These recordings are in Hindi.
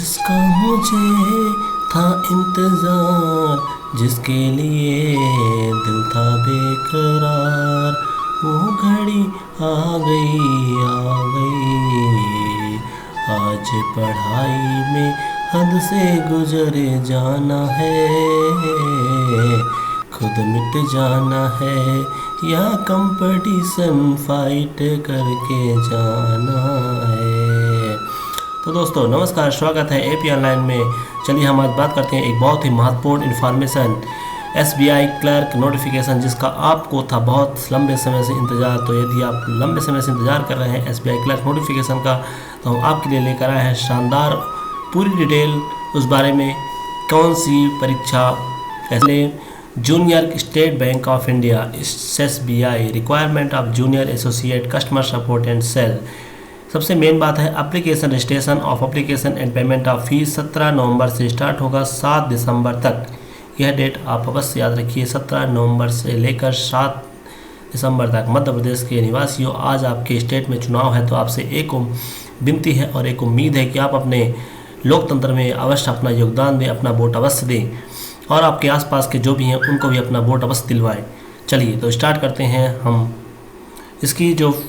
जिसका मुझे था इंतज़ार, जिसके लिए दिल था बेकरार, वो घड़ी आ गई। आज पढ़ाई में हद से गुजरे जाना है, खुद मिट जाना है या कंपटीशन फाइट करके जाना है। तो दोस्तों नमस्कार, स्वागत है एपी ऑनलाइन में। चलिए हम आज बात करते हैं एक बहुत ही महत्वपूर्ण इन्फॉर्मेशन, एसबीआई क्लर्क नोटिफिकेशन, जिसका आपको था बहुत लंबे समय से इंतज़ार। तो यदि आप लंबे समय से इंतज़ार कर रहे हैं एसबीआई क्लर्क नोटिफिकेशन का, तो हम आपके लिए लेकर आए हैं शानदार पूरी डिटेल उस बारे में कौन सी परीक्षा ऐसे junior State Bank of India SBI requirement of junior associate customer support and sale. सबसे मेन बात है application registration of application and payment of fees 17 नवंबर से स्टार्ट होगा 7 दिसंबर तक। यह डेट आप अवश्य याद रखिए, 17 नवंबर से लेकर 7 दिसंबर तक। मध्य प्रदेश के निवासियों, आज आपके स्टेट में चुनाव है, तो आपसे एक विनती है और एक उम्मीद है कि आप अपने लोकतंत्र में अवश्य अपना योगदान दें, अपना वोट अवश्य दें और आपके आसपास के जो भी हैं उनको भी अपना वोट अवश्य दिलवाएं। चलिए तो स्टार्ट करते हैं हम। इसकी जो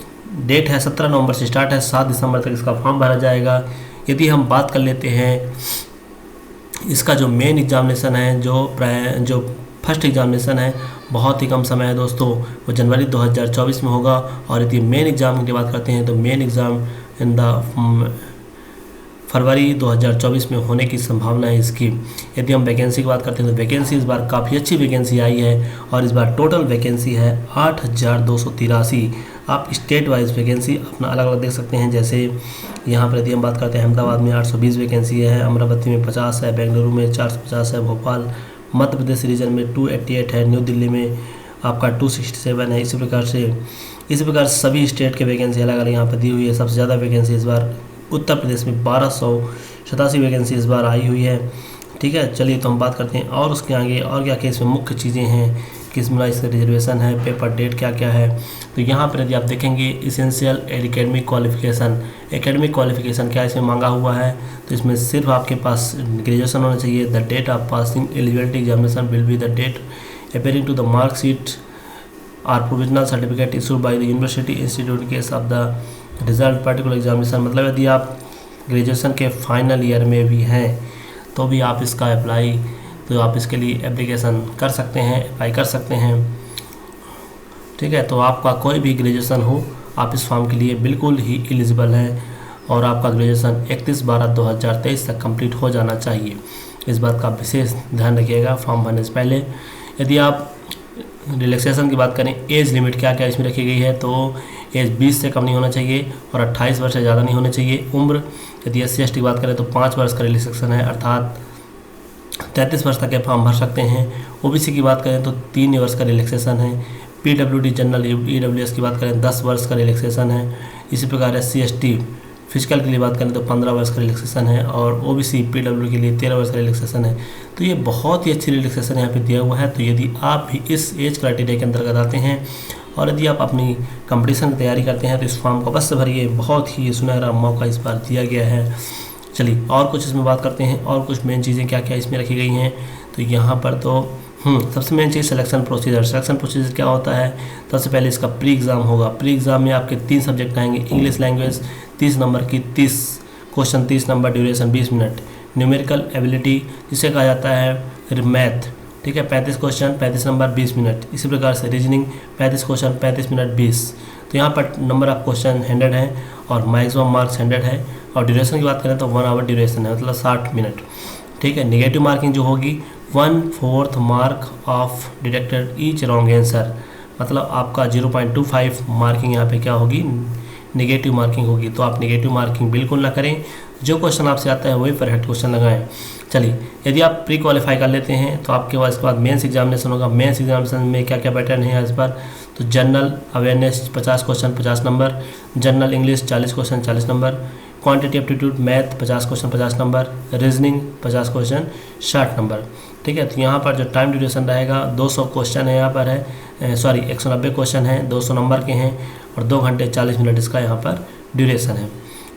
डेट है 17 नवंबर से स्टार्ट है, 7 दिसंबर तक इसका फॉर्म भरा जाएगा। यदि हम बात कर लेते हैं इसका जो मेन एग्जामिनेशन है, जो फर्स्ट एग्जामिनेशन है, बहुत ही कम समय है दोस्तों, वो जनवरी 2024 में होगा। और यदि मेन एग्ज़ाम की बात करते हैं तो मेन एग्ज़ाम इन द फरवरी 2024 में होने की संभावना है इसकी। यदि हम वैकेंसी की बात करते हैं तो वैकेंसी इस बार काफ़ी अच्छी वैकेंसी आई है और इस बार टोटल वैकेंसी है 8283। आप स्टेट वाइज वैकेंसी अपना अलग अलग देख सकते हैं। जैसे यहाँ पर यदि हम बात करते हैं अहमदाबाद में 820 वैकेंसी है, अमरावती में 50 है, बेंगलुरु में 450 है, भोपाल मध्य प्रदेश रीजन में 288 है, न्यू दिल्ली में आपका 267 है। इसी प्रकार सभी स्टेट के वैकेंसी अलग अलग यहाँ पर दी हुई है। सबसे ज़्यादा वैकेंसी इस बार उत्तर प्रदेश में 1287 वैकेंसी इस बार आई हुई है। ठीक है, चलिए तो हम बात करते हैं और उसके आगे और क्या क्या इसमें मुख्य चीज़ें हैं, किस में इसका रिजर्वेशन है, पेपर डेट क्या क्या है। तो यहाँ पर यदि आप देखेंगे इसेंशियल एकेडमिक क्वालिफिकेशन क्या इसमें मांगा हुआ है, तो इसमें सिर्फ आपके पास ग्रेजुएशन होना चाहिए। The date of passing eligibility examination will be the date appearing to the marksheet और provisional certificate issued by the university institute case of the result particular examination. मतलब यदि आप ग्रेजुएशन के फाइनल ईयर में भी हैं तो भी आप इसका आप इसके लिए एप्लीकेशन कर सकते हैं, अप्लाई कर सकते हैं। ठीक है, तो आपका कोई भी ग्रेजुएशन हो, आप इस फॉर्म के लिए बिल्कुल ही एलिजिबल हैं और आपका ग्रेजुएशन 31/12/2023 तक कंप्लीट हो जाना चाहिए। इस बात का विशेष ध्यान रखिएगा फॉर्म भरने से पहले। यदि आप रिलैक्सेशन की बात करें, एज लिमिट क्या क्या इसमें रखी गई है, तो एज 20 से कम नहीं होना चाहिए और 28 वर्ष से ज़्यादा नहीं होना चाहिए। उम्र यदि SC/ST की बात करें तो 5 वर्ष का रिलैक्सेशन है, अर्थात 33 वर्ष तक के फॉर्म भर सकते हैं। OBC की बात करें तो 3 वर्ष का रिलैक्सेशन है। PWD जनरल EWS की बात करें 10 वर्ष का रिलैक्सेशन है। इसी प्रकार SC/ST फिजिकल के लिए बात करें तो 15 वर्ष का रिलैक्सेशन है और OBC PW के लिए 13 वर्ष का रिलैक्सेशन है। तो ये बहुत ही अच्छी रिलैक्सेशन यहाँ पे दिया हुआ है। तो यदि आप भी इस एज क्राइटेरिया के अंतर्गत आते हैं और यदि आप अपनी कंपटीशन की तैयारी करते हैं तो इस फॉर्म को अवश्य भरिए, बहुत ही सुनहरा मौका इस बार दिया गया है। चलिए और कुछ इसमें बात करते हैं और कुछ मेन चीज़ें क्या क्या इसमें रखी गई हैं। तो यहाँ पर तो सबसे मेन चीज़ सिलेक्शन प्रोसीजर क्या होता है। सबसे पहले इसका प्री एग्ज़ाम होगा। प्री एग्ज़ाम में आपके 3 सब्जेक्ट आएंगे। इंग्लिश लैंग्वेज 30 नंबर की 30 question, 30 number, duration 20 minute. Numerical ability जिसे कहा जाता है मैथ, ठीक है, 35 क्वेश्चन 35 नंबर 20 मिनट। इसी प्रकार से रीजनिंग 35 क्वेश्चन 35 मिनट 20। तो यहाँ पर नंबर ऑफ क्वेश्चन 100 है और मैक्सिमम मार्क्स 100 है। और ड्यूरेशन की बात करें तो 1 आवर ड्यूरेशन है, मतलब 60 मिनट। ठीक है, नेगेटिव मार्किंग जो होगी 1/4 mark of detected each wrong answer, मतलब आपका 0.25 मार्किंग यहाँ पे क्या होगी, नेगेटिव मार्किंग होगी। तो आप नेगेटिव मार्किंग बिल्कुल ना करें, जो क्वेश्चन आपसे आता है वही परफेक्ट क्वेश्चन लगाएं। चलिए यदि आप प्री क्वालिफाई कर लेते हैं तो आपके पास इसके बाद मेंस एग्जामिनेशन होगा। मेंस एग्जामिनेशन में क्या क्या पैटर्न है इस पर, तो general awareness 50 question 50 number, general English 40 question 40 number, quantity aptitude math 50 question 50 number, reasoning 50 question 60 number. ठीक है, तो यहाँ पर जो टाइम ड्यूरेशन रहेगा 200 क्वेश्चन है, यहाँ पर है 190 क्वेश्चन है, 200 नंबर के हैं और 2 घंटे 40 मिनट इसका यहाँ पर ड्यूरेशन है।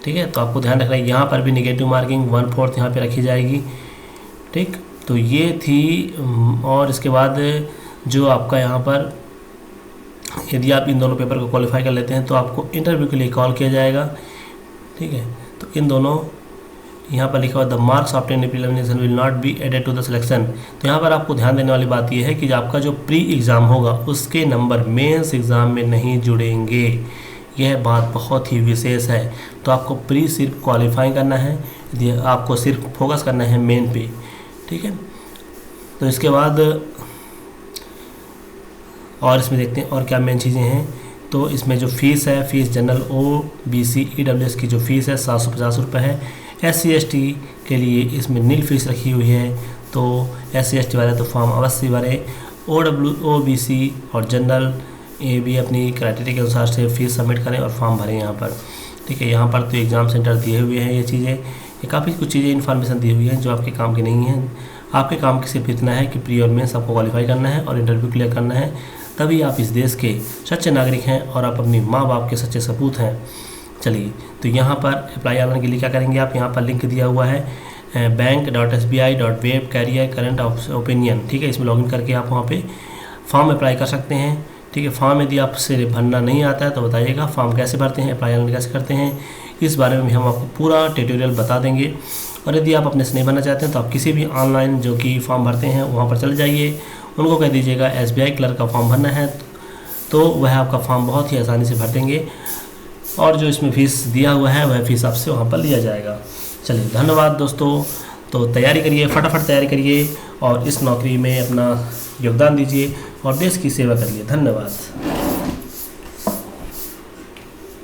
ठीक है। तो आपको ध्यान रखना है यहाँ पर भी निगेटिव मार्किंग 1/4 यहाँ पे रखी जाएगी, ठीक। तो ये थी। और इसके बाद जो आपका यहाँ पर यदि आप इन दोनों पेपर को क्वालिफाई कर लेते हैं तो आपको इंटरव्यू के लिए कॉल किया जाएगा, ठीक है। तो इन दोनों यहाँ पर लिखा हुआ the marks obtained in pre examination will not be added to the selection. तो यहाँ पर आपको ध्यान देने वाली बात यह है कि आपका जो प्री एग्ज़ाम होगा उसके नंबर मेंस एग्ज़ाम में नहीं जुड़ेंगे। यह बात बहुत ही विशेष है। तो आपको प्री सिर्फ क्वालिफाई करना है, यदि आपको सिर्फ फोकस करना है मेन पे, ठीक है। तो इसके बाद और इसमें देखते हैं और क्या मेन चीज़ें हैं। तो इसमें जो फ़ीस है, फ़ीस जनरल OBC EWS की जो फ़ीस है 750 रुपये है। SC ST के लिए इसमें नील फीस रखी हुई है। तो SC ST वाले तो फॉर्म अवश्य भरें। OBC और जनरल ये भी अपनी क्राइटेरिया के अनुसार से फीस सबमिट करें और फॉर्म भरें यहाँ पर, ठीक है। यहाँ पर तो एग्ज़ाम सेंटर दिए हुए हैं, ये चीज़ें, ये काफ़ी कुछ चीज़ें इन्फॉर्मेशन दी हुई हैं जो आपके काम की नहीं है। आपके काम की सिर्फ इतना है कि प्री और मेंस आपको क्वालिफाई करना है और इंटरव्यू क्लियर करना है, तभी आप इस देश के सच्चे नागरिक हैं और आप अपनी माँ बाप के सच्चे सपूत हैं। चलिए, तो यहाँ पर अप्लाई ऑनलाइन के लिए क्या करेंगे आप, यहाँ पर लिंक दिया हुआ है bank.sbi.web career current opinion, ठीक है। इसमें लॉगिन करके आप वहाँ पे फॉर्म अप्लाई कर सकते हैं, ठीक है। फॉर्म यदि आपसे भरना नहीं आता है तो बताइएगा फॉर्म कैसे भरते हैं, अप्लाई ऑनलाइन कैसे करते हैं, इस बारे में भी हम आपको पूरा ट्यूटोरियल बता देंगे। और यदि आप अपने से नहीं भरना चाहते हैं तो आप किसी भी ऑनलाइन जो कि फॉर्म भरते हैं वहाँ पर चले जाइए, उनको कह दीजिएगा SBI क्लर्क का फॉर्म भरना है, तो वह आपका फॉर्म बहुत ही आसानी से भर देंगे और जो इसमें फ़ीस दिया हुआ है वह फ़ीस आपसे वहाँ पर लिया जाएगा। चलिए, धन्यवाद दोस्तों। तो तैयारी करिए, फटाफट तैयारी करिए और इस नौकरी में अपना योगदान दीजिए और देश की सेवा करिए। धन्यवाद।